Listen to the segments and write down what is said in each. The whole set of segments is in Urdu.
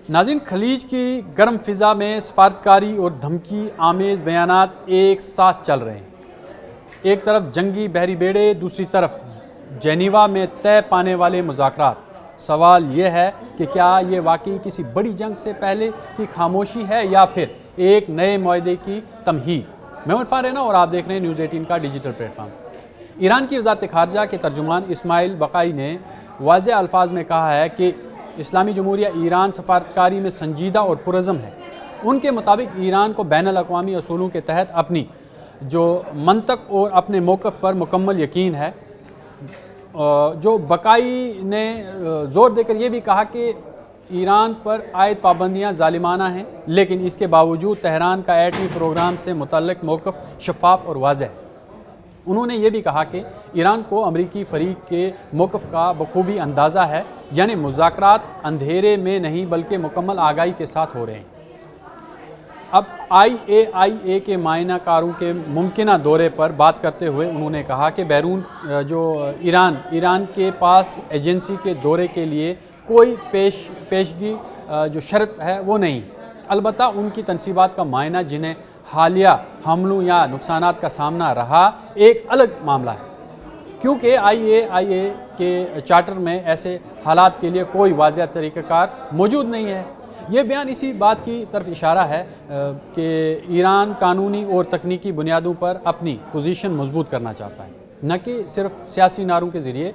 ناظرین، خلیج کی گرم فضا میں سفارتکاری اور دھمکی آمیز بیانات ایک ساتھ چل رہے ہیں۔ ایک طرف جنگی بحری بیڑے، دوسری طرف جنیوا میں طے پانے والے مذاکرات۔ سوال یہ ہے کہ کیا یہ واقعی کسی بڑی جنگ سے پہلے کی خاموشی ہے یا پھر ایک نئے معاہدے کی تمہید؟ میں عرفان رینا اور آپ دیکھ رہے ہیں نیوز 18 کا ڈیجیٹل پلیٹ فارم۔ ایران کی وزارت خارجہ کے ترجمان اسماعیل بقائی نے واضح الفاظ میں کہا ہے کہ اسلامی جمہوریہ ایران سفارتکاری میں سنجیدہ اور پرعزم ہے۔ ان کے مطابق ایران کو بین الاقوامی اصولوں کے تحت اپنی جو منطق اور اپنے موقف پر مکمل یقین ہے۔ جو بقائی نے زور دے کر یہ بھی کہا کہ ایران پر عائد پابندیاں ظالمانہ ہیں، لیکن اس کے باوجود تہران کا ایٹمی پروگرام سے متعلق موقف شفاف اور واضح ہے۔ انہوں نے یہ بھی کہا کہ ایران کو امریکی فریق کے موقف کا بخوبی اندازہ ہے، یعنی مذاکرات اندھیرے میں نہیں بلکہ مکمل آگاہی کے ساتھ ہو رہے ہیں۔ اب IAIA کے معائنہ کاروں کے ممکنہ دورے پر بات کرتے ہوئے انہوں نے کہا کہ بیرون جو ایران کے پاس ایجنسی کے دورے کے لیے کوئی پیشگی جو شرط ہے وہ نہیں، البتہ ان کی تنصیبات کا معائنہ جنہیں حالیہ حملوں یا نقصانات کا سامنا رہا ایک الگ معاملہ ہے، کیونکہ IAIA کے چارٹر میں ایسے حالات کے لیے کوئی واضح طریقہ کار موجود نہیں ہے۔ یہ بیان اسی بات کی طرف اشارہ ہے کہ ایران قانونی اور تکنیکی بنیادوں پر اپنی پوزیشن مضبوط کرنا چاہتا ہے، نہ کہ صرف سیاسی نعروں کے ذریعے۔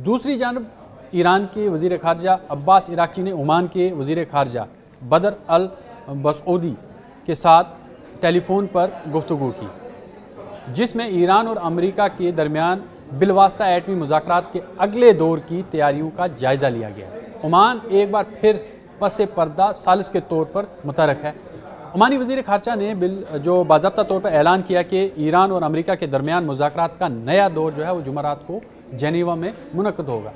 دوسری جانب ایران کے وزیر خارجہ عباس عراقچی نے عمان کے وزیر خارجہ بدر البسعودی کے ساتھ ٹیلی فون پر گفتگو کی، جس میں ایران اور امریکہ کے درمیان بالواسطہ ایٹمی مذاکرات کے اگلے دور کی تیاریوں کا جائزہ لیا گیا۔ عمان ایک بار پھر پس پردہ ثالث کے طور پر متحرک ہے۔ عمانی وزیر خارجہ نے جو باضابطہ طور پر اعلان کیا کہ ایران اور امریکہ کے درمیان مذاکرات کا نیا دور جو ہے وہ جمعرات کو جنیوا میں منعقد ہوگا۔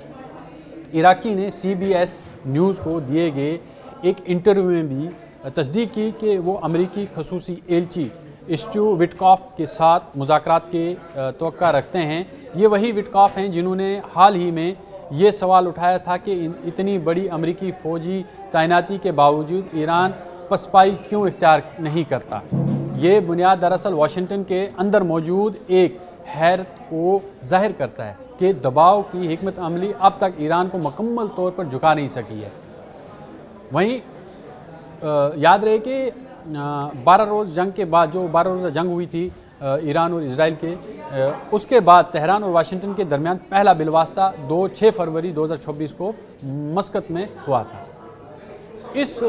عراقی نے CBS نیوز کو دیے گئے ایک انٹرویو میں بھی تصدیق کی کہ وہ امریکی خصوصی ایلچی اسٹیو وٹکاف کے ساتھ مذاکرات کے توقع رکھتے ہیں۔ یہ وہی وٹکاف ہیں جنہوں نے حال ہی میں یہ سوال اٹھایا تھا کہ اتنی بڑی امریکی فوجی تعیناتی کے باوجود ایران پسپائی کیوں اختیار نہیں کرتا۔ یہ بنیاد دراصل واشنگٹن کے اندر موجود ایک حیرت کو ظاہر کرتا ہے کہ دباؤ کی حکمت عملی اب تک ایران کو مکمل طور پر جھکا نہیں سکی ہے۔ وہیں یاد رہے کہ 12 روز جنگ کے بعد، جو 12 روزہ جنگ ہوئی تھی ایران اور اسرائیل کے، اس کے بعد تہران اور واشنگٹن کے درمیان پہلا بالواسطہ 6 فروری 2026 کو مسقط میں ہوا تھا۔ اس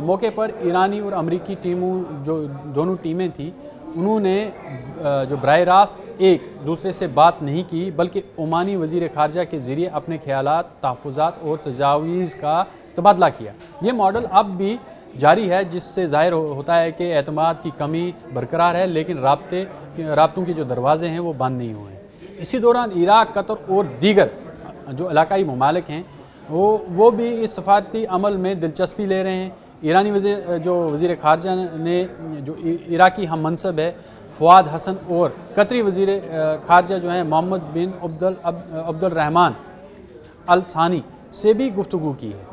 موقع پر ایرانی اور امریکی ٹیموں، جو دونوں ٹیمیں تھیں، انہوں نے جو براہ راست ایک دوسرے سے بات نہیں کی، بلکہ عمانی وزیر خارجہ کے ذریعے اپنے خیالات، تحفظات اور تجاویز کا تبادلہ کیا۔ یہ ماڈل اب بھی جاری ہے، جس سے ظاہر ہوتا ہے کہ اعتماد کی کمی برقرار ہے، لیکن رابطوں کے جو دروازے ہیں وہ بند نہیں ہوئے ہیں۔ اسی دوران عراق، قطر اور دیگر جو علاقائی ممالک ہیں وہ بھی اس سفارتی عمل میں دلچسپی لے رہے ہیں۔ ایرانی وزیر خارجہ نے جو عراقی ہم منصب ہے فواد حسن اور قطری وزیر خارجہ جو ہیں محمد بن عبد الرحمن الثانی سے بھی گفتگو کی ہے۔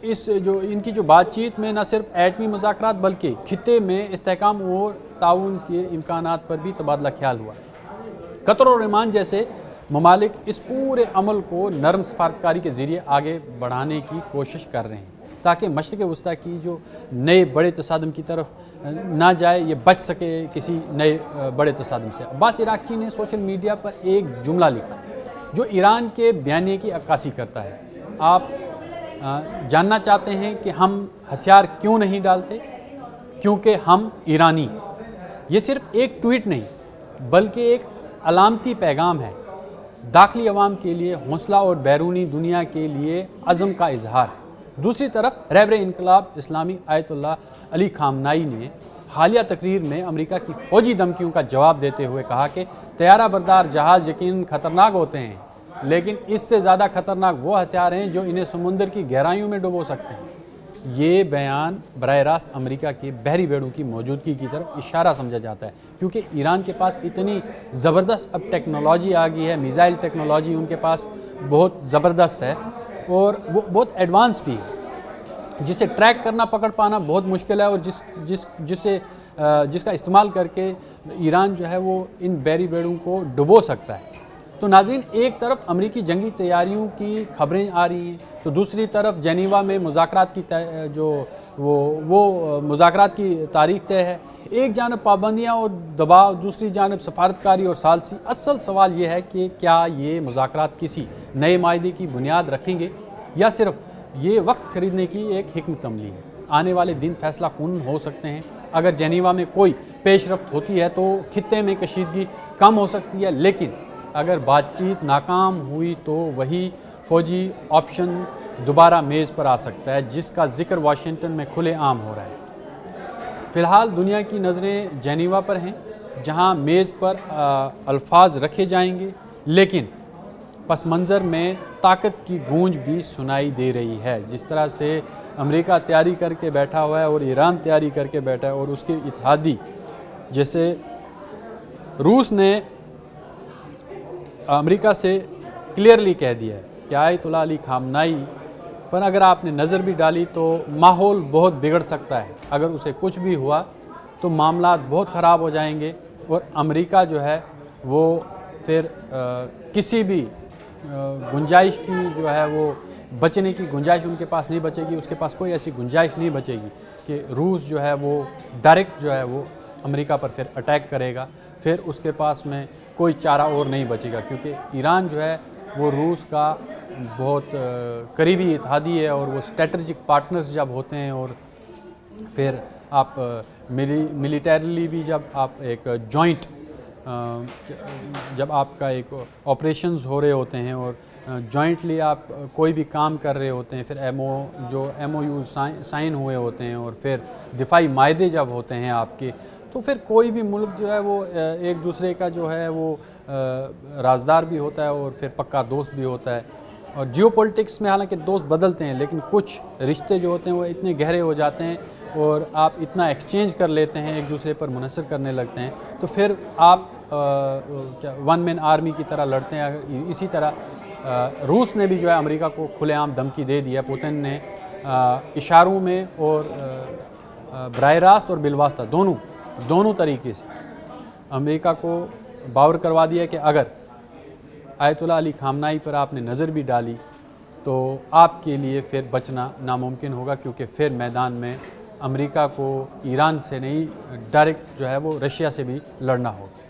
ان کی جو بات چیت میں نہ صرف ایٹمی مذاکرات بلکہ خطے میں استحکام اور تعاون کے امکانات پر بھی تبادلہ خیال ہوا۔ قطر اور عمان جیسے ممالک اس پورے عمل کو نرم سفارتکاری کے ذریعے آگے بڑھانے کی کوشش کر رہے ہیں تاکہ مشرق وسطیٰ کی جو نئے بڑے تصادم کی طرف نہ جائے، یہ بچ سکے کسی نئے بڑے تصادم سے۔ عباس عراقچی نے سوشل میڈیا پر ایک جملہ لکھا جو ایران کے بیانیے کی عکاسی کرتا ہے۔ آپ جاننا چاہتے ہیں کہ ہم ہتھیار کیوں نہیں ڈالتے؟ کیونکہ ہم ایرانی ہیں۔ یہ صرف ایک ٹویٹ نہیں بلکہ ایک علامتی پیغام ہے، داخلی عوام کے لیے حوصلہ اور بیرونی دنیا کے لیے عزم کا اظہار۔ دوسری طرف رہبر انقلاب اسلامی آیت اللہ علی خامنائی نے حالیہ تقریر میں امریکہ کی فوجی دھمکیوں کا جواب دیتے ہوئے کہا کہ طیارہ بردار جہاز یقیناً خطرناک ہوتے ہیں، لیکن اس سے زیادہ خطرناک وہ ہتھیار ہیں جو انہیں سمندر کی گہرائیوں میں ڈبو سکتے ہیں۔ یہ بیان براہ راست امریکہ کے بحری بیڑوں کی موجودگی کی طرف اشارہ سمجھا جاتا ہے، کیونکہ ایران کے پاس اتنی زبردست اب ٹیکنالوجی آ گئی ہے، میزائل ٹیکنالوجی ان کے پاس بہت زبردست ہے اور وہ بہت ایڈوانس بھی ہے۔ جسے ٹریک کرنا پکڑ پانا بہت مشکل ہے، اور جس کا استعمال کر کے ایران جو ہے وہ ان بحری بیڑوں کو ڈبو سکتا ہے۔ تو ناظرین، ایک طرف امریکی جنگی تیاریوں کی خبریں آ رہی ہیں، تو دوسری طرف جنیوا میں مذاکرات کی مذاکرات کی تاریخ طے ہے۔ ایک جانب پابندیاں اور دباؤ، دوسری جانب سفارتکاری اور ثالثی۔ اصل سوال یہ ہے کہ کیا یہ مذاکرات کسی نئے معاہدے کی بنیاد رکھیں گے یا صرف یہ وقت خریدنے کی ایک حکمت عملی ہے؟ آنے والے دن فیصلہ کن ہو سکتے ہیں۔ اگر جنیوا میں کوئی پیش رفت ہوتی ہے تو خطے میں کشیدگی کم ہو سکتی ہے، لیکن اگر بات چیت ناکام ہوئی تو وہی فوجی آپشن دوبارہ میز پر آ سکتا ہے، جس کا ذکر واشنگٹن میں کھلے عام ہو رہا ہے۔ فی الحال دنیا کی نظریں جنیوا پر ہیں، جہاں میز پر الفاظ رکھے جائیں گے، لیکن پس منظر میں طاقت کی گونج بھی سنائی دے رہی ہے۔ جس طرح سے امریکہ تیاری کر کے بیٹھا ہوا ہے اور ایران تیاری کر کے بیٹھا ہے، اور اس کے اتحادی جیسے روس نے امریکہ سے کلیئرلی کہہ دیا ہے کہ آیت اللہ علی خامنائی پر اگر آپ نے نظر بھی ڈالی تو ماحول بہت بگڑ سکتا ہے۔ اگر اسے کچھ بھی ہوا تو معاملات بہت خراب ہو جائیں گے، اور امریکہ جو ہے وہ پھر کسی بھی گنجائش کی جو ہے وہ بچنے کی گنجائش ان کے پاس نہیں بچے گی۔ اس کے پاس کوئی ایسی گنجائش نہیں بچے گی کہ روس جو ہے وہ ڈائریکٹ جو ہے وہ امریکہ پر پھر اٹیک کرے گا۔ پھر اس کے پاس میں کوئی چارہ اور نہیں بچے گا، کیونکہ ایران جو ہے وہ روس کا بہت قریبی اتحادی ہے، اور وہ اسٹریٹجک پارٹنرز جب ہوتے ہیں، اور پھر آپ ملیٹریلی بھی جب آپ ایک جوائنٹ جب آپ کا ایک آپریشنز ہو رہے ہوتے ہیں اور جوائنٹلی آپ کوئی بھی کام کر رہے ہوتے ہیں، پھر ایم او یو سائن ہوئے ہوتے ہیں، اور پھر دفاعی معاہدے جب ہوتے ہیں آپ کے، تو پھر کوئی بھی ملک جو ہے وہ ایک دوسرے کا جو ہے وہ رازدار بھی ہوتا ہے اور پھر پکا دوست بھی ہوتا ہے۔ اور جیو پولیٹکس میں حالانکہ دوست بدلتے ہیں، لیکن کچھ رشتے جو ہوتے ہیں وہ اتنے گہرے ہو جاتے ہیں اور آپ اتنا ایکسچینج کر لیتے ہیں، ایک دوسرے پر منحصر کرنے لگتے ہیں، تو پھر آپ ون مین آرمی کی طرح لڑتے ہیں۔ اسی طرح روس نے بھی جو ہے امریکہ کو کھلے عام دھمکی دے دیا۔ پوتن نے اشاروں میں اور براہ راست اور بالواسطہ دونوں طریقے سے امریکہ کو باور کروا دیا کہ اگر آیت اللہ علی خامنائی پر آپ نے نظر بھی ڈالی تو آپ کے لیے پھر بچنا ناممکن ہوگا، کیونکہ پھر میدان میں امریکہ کو ایران سے نہیں ڈائریکٹ جو ہے وہ رشیا سے بھی لڑنا ہوگا۔